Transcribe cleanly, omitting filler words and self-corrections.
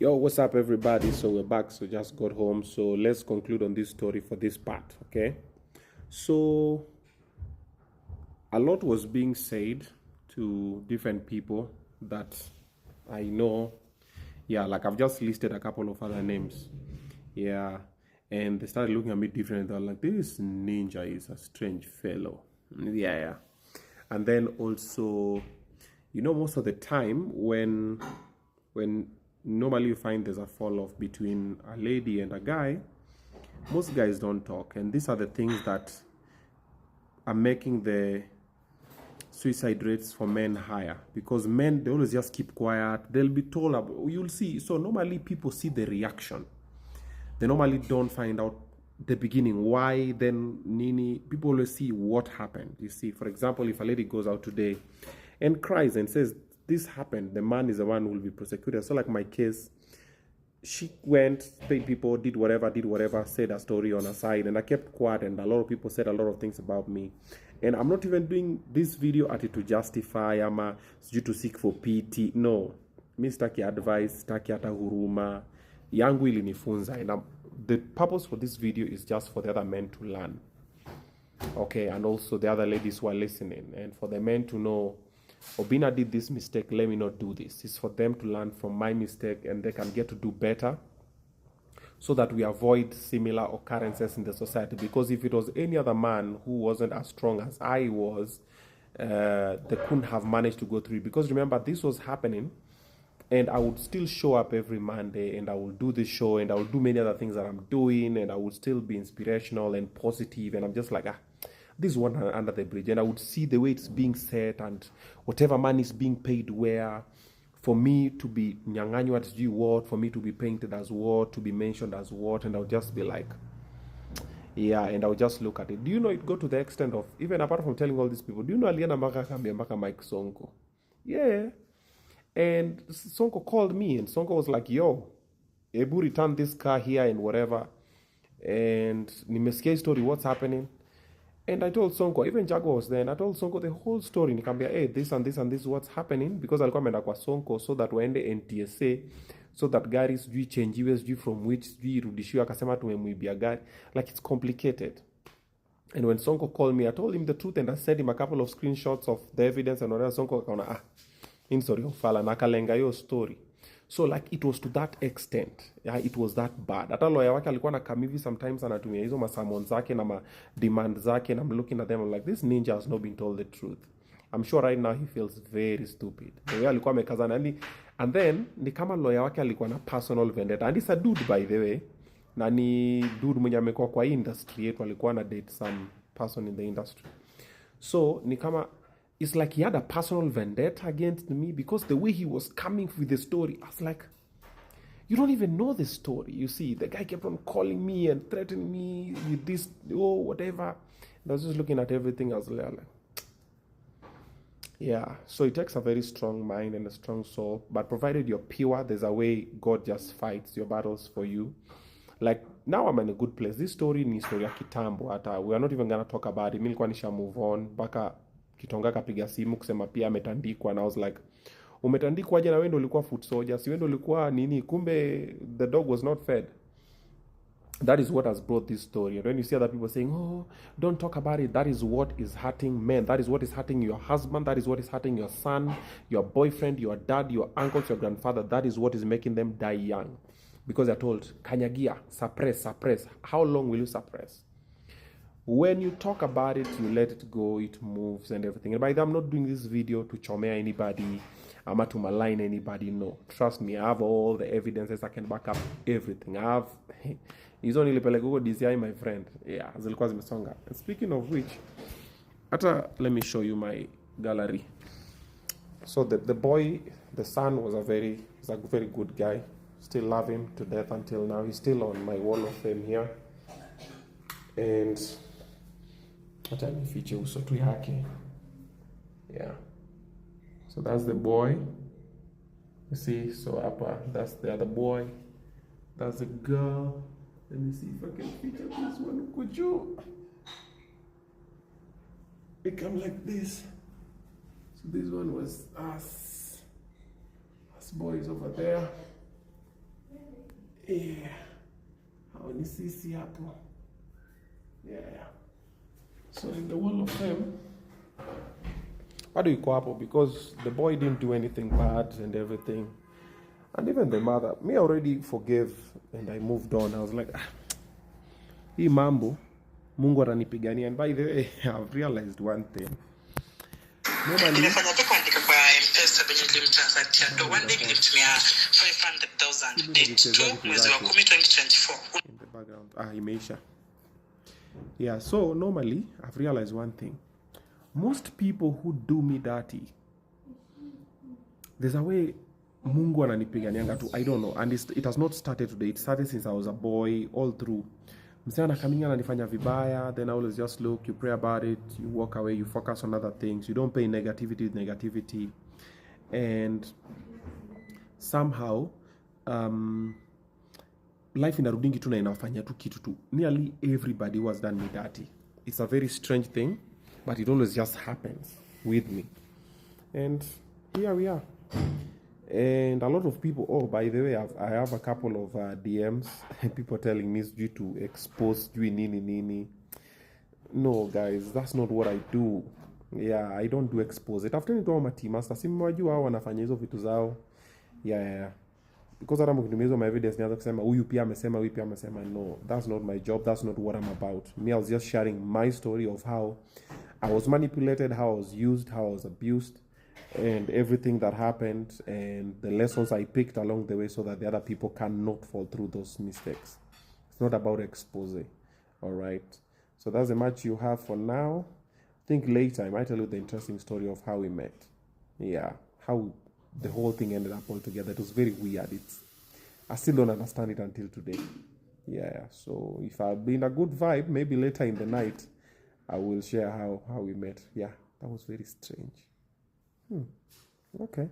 Yo, what's up, everybody? So we're back. So just got home. So let's conclude on this story for this part, okay? So a lot was being said to different people that I know. Yeah, like I've just listed a couple of other names. Yeah, and they started looking at me different. They're like, "This ninja is a strange fellow." Yeah. And then also, most of the time when normally you find there's a fall off between a lady and a guy, most guys don't talk, and these are the things that are making the suicide rates for men higher, because men, they always just keep quiet. They'll be told about, you'll see. So normally people see the reaction, they normally don't find out the beginning, why, then nini. People always see what happened. You see, for example, if a lady goes out today and cries and says this happened, the man is the one who will be prosecuted. So like my case, she went, paid people, did whatever, said a story on her side, and I kept quiet, and a lot of people said a lot of things about me. And I'm not even doing this video at it to justify, due to seek for pity. No, mi sitaki advice, sitaki hata huruma yangu ilinifunza. And the purpose for this video is just for the other men to learn, okay, and also the other ladies who are listening, and for the men to know, Obinna did this mistake, let me not do this. It's for them to learn from my mistake, and they can get to do better, so that we avoid similar occurrences in the society. Because if it was any other man who wasn't as strong as I was, they couldn't have managed to go through it. Because remember, this was happening, and I would still show up every Monday, and I will do this show, and I will do many other things that I'm doing, and I will still be inspirational and positive, and I'm just like, this is one under the bridge. And I would see the way it's being set, and whatever money is being paid where, for me to be nyang'anywa at sijui what, for me to be painted as what, to be mentioned as what, and I would just be like, yeah, and I would just look at it. Do you know, it go to the extent of, even apart from telling all these people, do you know alienda mpaka kambia mpaka Mike Sonko? Yeah. And Sonko called me, and Sonko was like, yo, Ebu return this car here and whatever. And nimesikia story, what's happening? And I told Sonko, even Jago was there, and I told Sonko the whole story. Nikambia, hey, this and this and this is what's happening, because alikuwa ameenda kwa Sonko so that waende NTSA, so that gari sijui changiwe sijui from which sijui irudishiwe, akasema tumemwibia gari. Like, it's complicated. And when Sonko called me, I told him the truth, and I sent him a couple of screenshots of the evidence, and whatever. Sonko akaona, in story ofala, nakalenga yo story. So like, it was to that extent. Yeah, it was that bad. Hata lawyer wake alikuwa na kamivi sometimes, anatumia hizo masamon zake na ma demand zake, and I'm looking at them, I'm like, this ninja has not been told the truth. I'm sure right now he feels very stupid. The way alikuwa amekazana, and then ni kama lawyer wake alikuwa na personal vendetta, and he's a dude, by the way, na ni dude mwenye amekuwa kwa industry yetu, alikuwa na date some person in the industry. So ni kama, it's like he had a personal vendetta against me, because the way he was coming with the story, I was like, you don't even know the story. You see, the guy kept on calling me and threatening me with this, whatever. And I was just looking at everything. I was like, yeah. So it takes a very strong mind and a strong soul. But provided you're pure, there's a way God just fights your battles for you. Like, now I'm in a good place. This story ni story ya kitambo. Hata we are not even gonna talk about it. Nilikuwa nisha move on. Baka Kitonga kapiga simu kusema pia ametandikwa, and I was like, umetandikwa aje na wewe ndio ulikuwa foot soldier? Si wewe ndio ulikuwa nini? Kumbe the dog was not fed. That is what has brought this story. And when you see other people saying, oh, don't talk about it, that is what is hurting men. That is what is hurting your husband. That is what is hurting your son, your boyfriend, your dad, your uncles, your grandfather. That is what is making them die young. Because they're told, kanyagia, suppress. How long will you suppress? When you talk about it, you let it go, it moves and everything. And by the way, I'm not doing this video to chomea anybody, I'm not to malign anybody, no. Trust me, I have all the evidences, I can back up everything. I have, hizo nilipeleka huko DCI, my friend. Yeah, zilikuwa zimesonga. And speaking of which, let me show you my gallery. So the boy, the son, he's a very good guy. Still love him to death until now. He's still on my wall of fame here. And hata nifiche uso tu yake. Yeah. So that's the boy. You see, so upper, that's the other boy. That's the girl. Let me see if I can feature this one. Could you? It come like this. So this one was us. Us boys over there. Yeah. How ni sisi hapo. Yeah. So in the wall of fame, how do you go up? Because the boy didn't do anything bad and everything. And even the mother, me already forgave and I moved on. I was like, hii mambo, Mungu atanipigania. And by the way, I've realized one thing. Normally, nimefanya tu kuandika kwa M-Pesa benye nilimtransactia do one day nilimtumia 500,000 date 2 mwezi wa 10 2024 in the background. Imeisha. Yeah, so normally I've realized one thing. Most people who do me dirty, there's a way Mungu ananipiganianga tu. I don't know, and it has not started today. It started since I was a boy, all through. Msichana coming ananifanya vibaya, then I always just look, you pray about it, you walk away, you focus on other things, you don't pay negativity with negativity, and somehow life inarudingi tu na inafanya tu kitu tu. Nearly everybody was done me dirty. It's a very strange thing, but it always just happens with me, and here we are. And a lot of people, oh, by the way, I have a couple of DMs, people telling me due to expose nini. No, guys, that's not what I do. Yeah, I don't do expose. After ni toa mati master, simwajua hao wanafanya hizo vitu zao. Yeah. Because hata mkinimezo my evidence nianza kusema huyu pia amesema, no, that's not my job, that's not what I'm about. Me, I was just sharing my story of how I was manipulated, how I was used, how I was abused, and everything that happened, and the lessons I picked along the way so that the other people cannot fall through those mistakes. It's not about expose. All right. So that's the much you have for now. I think later I might tell you the interesting story of how we met. Yeah. How the whole thing ended up all together. It was very weird. I still don't understand it until today. Yeah. So if I've been a good vibe, maybe later in the night, I will share how we met. Yeah. That was very strange. Okay.